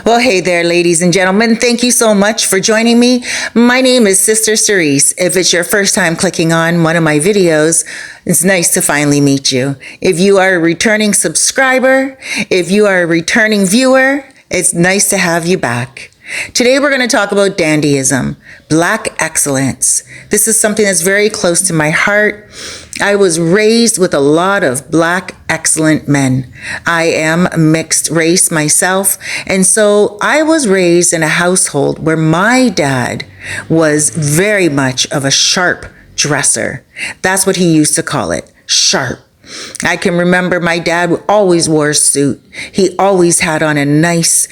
Well, hey there, ladies and gentlemen. Thank you so much for joining me. My name is Sister Cerise. If it's your first time clicking on one of my videos, it's nice to finally meet you. If you are a returning subscriber, if you are a returning viewer, it's nice to have you back. Today we're going to talk about dandyism, Black excellence. This is something that's very close to my heart. I was raised with a lot of Black excellent men. I am mixed race myself, and so I was raised in a household where my dad was very much of a sharp dresser. That's what he used to call it, sharp. I can remember my dad always wore a suit. He always had on a nice,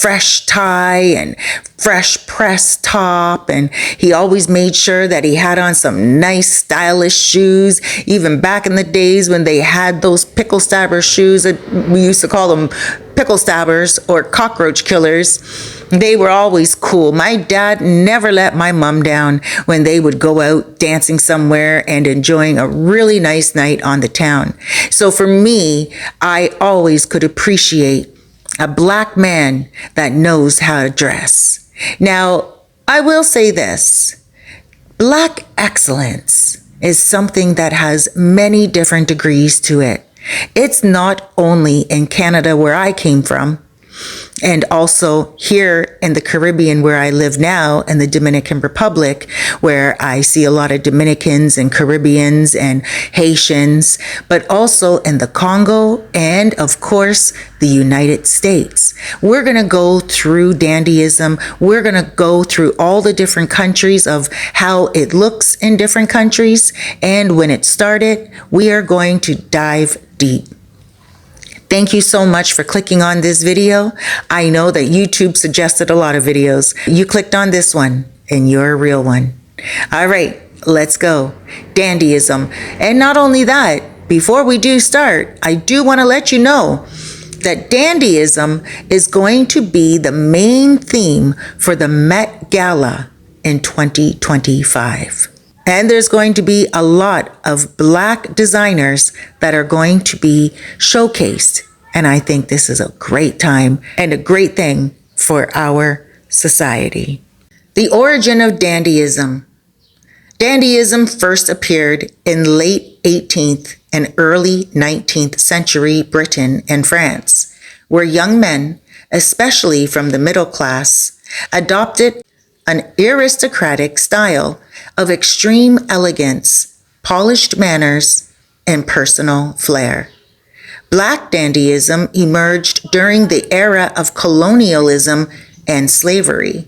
fresh tie and fresh pressed top. And he always made sure that he had on some nice, stylish shoes. Even back in the days when they had those pickle stabber shoes, we used to call them pickle stabbers or cockroach killers. They were always cool. My dad never let my mom down when they would go out dancing somewhere and enjoying a really nice night on the town. So for me, I always could appreciate a Black man that knows how to dress. Now, I will say this, Black excellence is something that has many different degrees to it. It's not only in Canada where I came from, and also here in the Caribbean where I live now, in the Dominican Republic, where I see a lot of Dominicans and Caribbeans and Haitians, but also in the Congo and, of course, the United States. We're going to go through dandyism. We're going to go through all the different countries of how it looks in different countries. And when it started, we are going to dive deep. Thank you so much for clicking on this video. I know that YouTube suggested a lot of videos. You clicked on this one, and you're a real one. All right, let's go. Dandyism. And not only that, before we do start, I do want to let you know that dandyism is going to be the main theme for the Met Gala in 2025. And there's going to be a lot of Black designers that are going to be showcased. And I think this is a great time and a great thing for our society. The origin of dandyism. Dandyism first appeared in late 18th and early 19th century Britain and France, where young men, especially from the middle class, adopted an aristocratic style of extreme elegance, polished manners, and personal flair. Black dandyism emerged during the era of colonialism and slavery,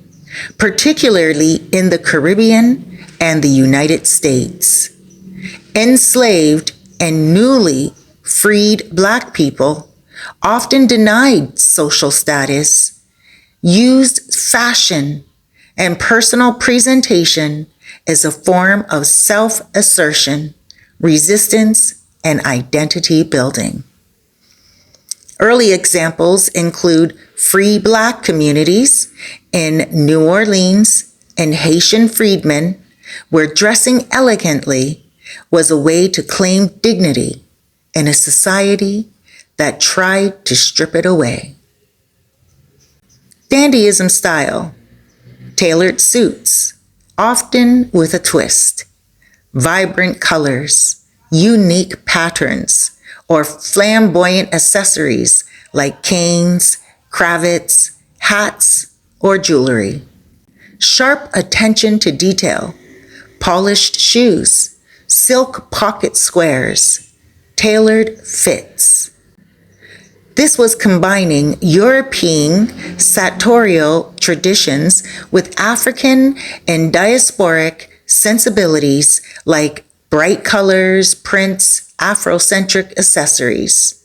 particularly in the Caribbean and the United States. Enslaved and newly freed Black people, often denied social status, used fashion and personal presentation as a form of self-assertion, resistance, and identity building. Early examples include free Black communities in New Orleans and Haitian freedmen, where dressing elegantly was a way to claim dignity in a society that tried to strip it away. Dandyism style. Tailored suits, often with a twist, vibrant colors, unique patterns, or flamboyant accessories like canes, cravats, hats, or jewelry. Sharp attention to detail, polished shoes, silk pocket squares, tailored fits. This was combining European sartorial traditions with African and diasporic sensibilities like bright colors, prints, Afrocentric accessories.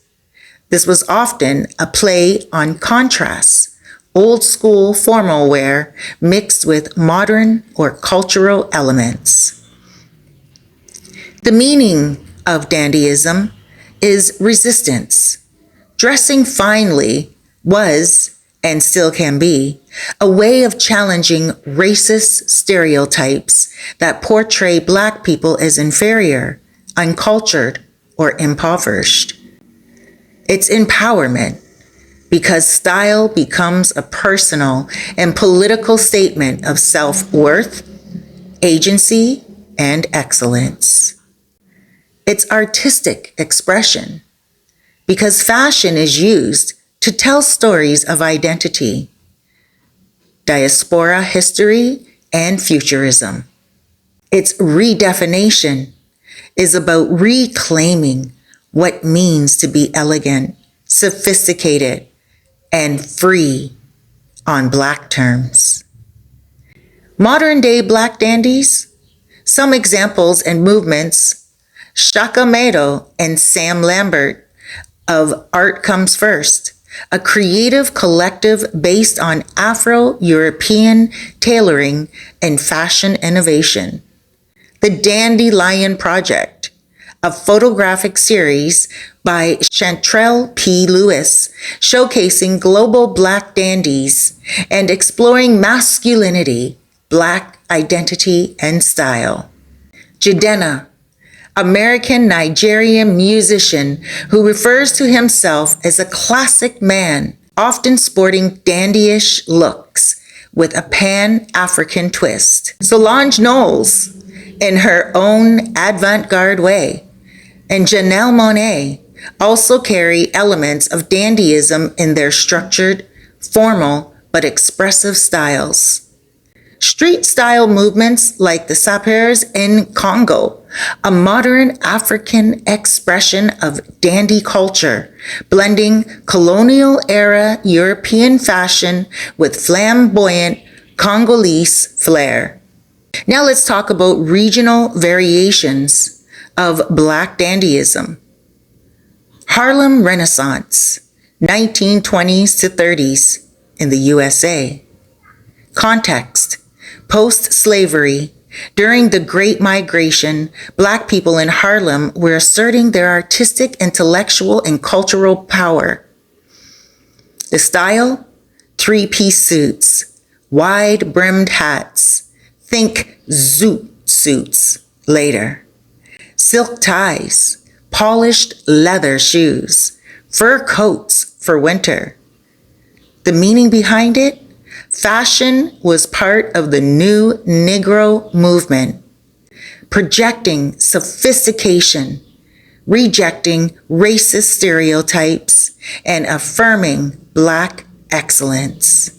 This was often a play on contrasts, old school formal wear mixed with modern or cultural elements. The meaning of dandyism is resistance. Dressing finely was, and still can be, a way of challenging racist stereotypes that portray Black people as inferior, uncultured, or impoverished. It's empowerment. because style becomes a personal and political statement of self-worth, agency, and excellence. It's artistic expression because fashion is used to tell stories of identity, diaspora history, and futurism. Its redefinition is about reclaiming what it means to be elegant, sophisticated, and free on Black terms. Modern day Black dandies, some examples and movements: Shaka Meadow and Sam Lambert of Art Comes First, a creative collective based on Afro-European tailoring and fashion innovation. The Dandelion Project, a photographic series by Chantrell P. Lewis, showcasing global Black dandies and exploring masculinity, Black identity, and style. Jidenna, American-Nigerian musician who refers to himself as a classic man, often sporting dandyish looks with a Pan-African twist. Solange Knowles, in her own avant-garde way, and Janelle Monáe also carry elements of dandyism in their structured, formal, but expressive styles. Street style movements like the Sapeurs in Congo, a modern African expression of dandy culture, blending colonial era European fashion with flamboyant Congolese flair. Now let's talk about regional variations of Black dandyism. Harlem Renaissance, 1920s to 30s in the USA. Context: post-slavery. During the Great Migration, Black people in Harlem were asserting their artistic, intellectual, and cultural power. The style: three-piece suits, wide-brimmed hats, think zoot suits later, silk ties, polished leather shoes, fur coats for winter. The meaning behind it? Fashion was part of the new Negro movement, projecting sophistication, rejecting racist stereotypes, and affirming Black excellence.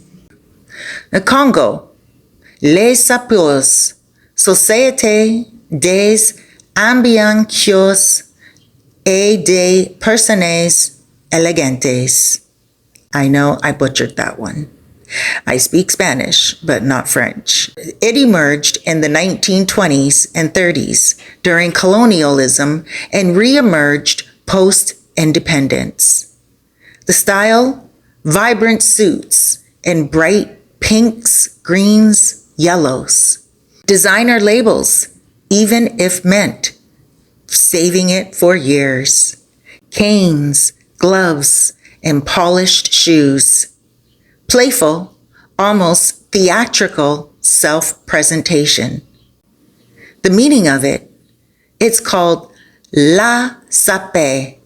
The Congo, Les Sapeurs, Société des Ambitieux et des Personnes Elegantes. I know I butchered that one. I speak Spanish, but not French. It emerged in the 1920s and 30s during colonialism and re-emerged post-independence. The style: vibrant suits in bright pinks, greens, yellows. Designer labels, even if meant, saving it for years. Canes, gloves, and polished shoes. Playful, almost theatrical self-presentation. The meaning of it: it's called la sape,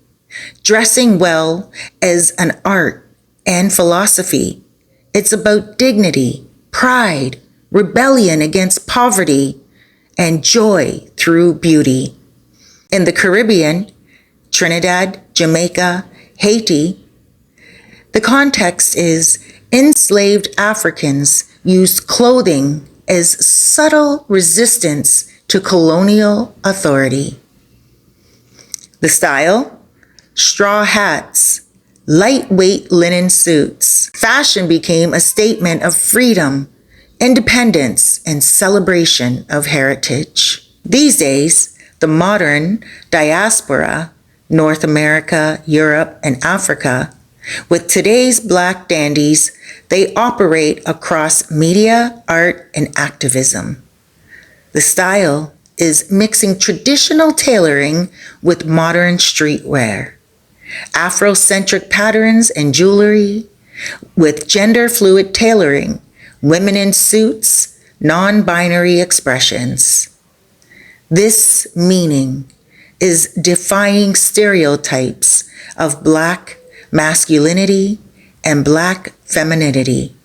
dressing well as an art and philosophy. It's about dignity, pride, rebellion against poverty, and joy through beauty. In the Caribbean, Trinidad, Jamaica, Haiti, the context is enslaved Africans used clothing as subtle resistance to colonial authority. The style: straw hats, lightweight linen suits. Fashion became a statement of freedom, independence, and celebration of heritage. These days, the modern diaspora, North America, Europe, and Africa, with today's Black dandies, they operate across media, art, and activism. The style is mixing traditional tailoring with modern streetwear, Afrocentric patterns and jewelry, with gender-fluid tailoring, women in suits, non-binary expressions. This meaning is defying stereotypes of Black masculinity, and Black femininity,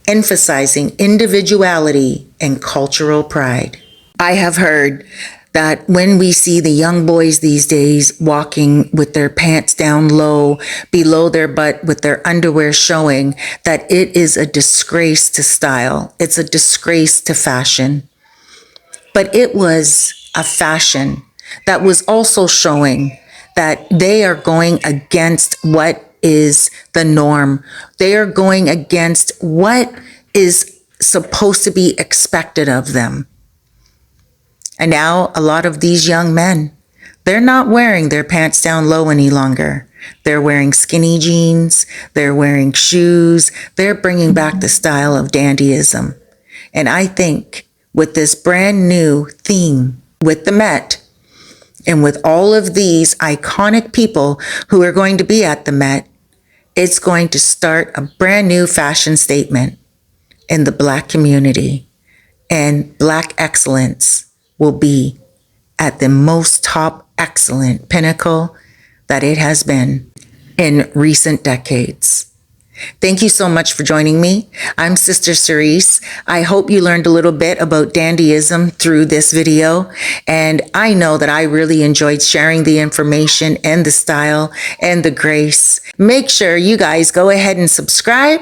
emphasizing individuality and cultural pride. I have heard that when we see the young boys these days walking with their pants down low, below their butt, with their underwear showing, that it is a disgrace to style. It's a disgrace to fashion. But it was a fashion that was also showing that they are going against what is the norm. They are going against what is supposed to be expected of them. And now a lot of these young men, they're not wearing their pants down low any longer. They're wearing skinny jeans. They're wearing shoes. They're bringing back the style of dandyism. And I think with this brand new theme with the Met, and with all of these iconic people who are going to be at the Met, it's going to start a brand new fashion statement in the Black community. And Black excellence will be at the most top excellent pinnacle that it has been in recent decades. Thank you so much for joining me. I'm Sister Cerise. I hope you learned a little bit about dandyism through this video. And I know that I really enjoyed sharing the information and the style and the grace. Make sure you guys go ahead and subscribe.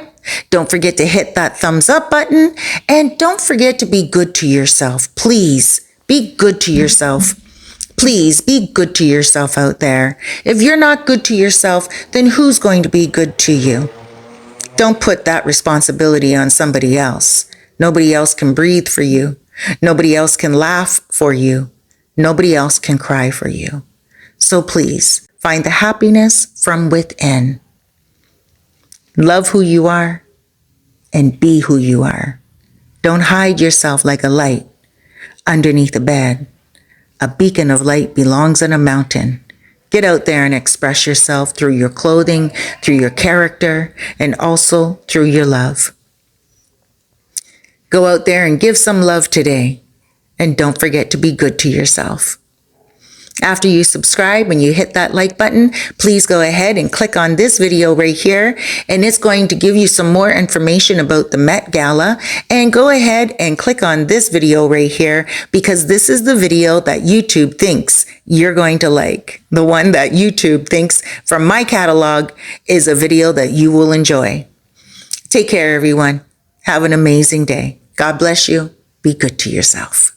Don't forget to hit that thumbs up button. And don't forget to be good to yourself. Please be good to yourself. Please be good to yourself out there. If you're not good to yourself, then who's going to be good to you? Don't put that responsibility on somebody else. Nobody else can breathe for you. Nobody else can laugh for you. Nobody else can cry for you. So please find the happiness from within. Love who you are and be who you are. Don't hide yourself like a light underneath a bed. A beacon of light belongs on a mountain. Get out there and express yourself through your clothing, through your character, and also through your love. Go out there and give some love today. And don't forget to be good to yourself. After you subscribe and you hit that like button, please go ahead and click on this video right here, and it's going to give you some more information about the Met Gala. And go ahead and click on this video right here, because this is the video that YouTube thinks you're going to like. The one that YouTube thinks from my catalog is a video that you will enjoy. Take care, everyone. Have an amazing day. God bless you. Be good to yourself.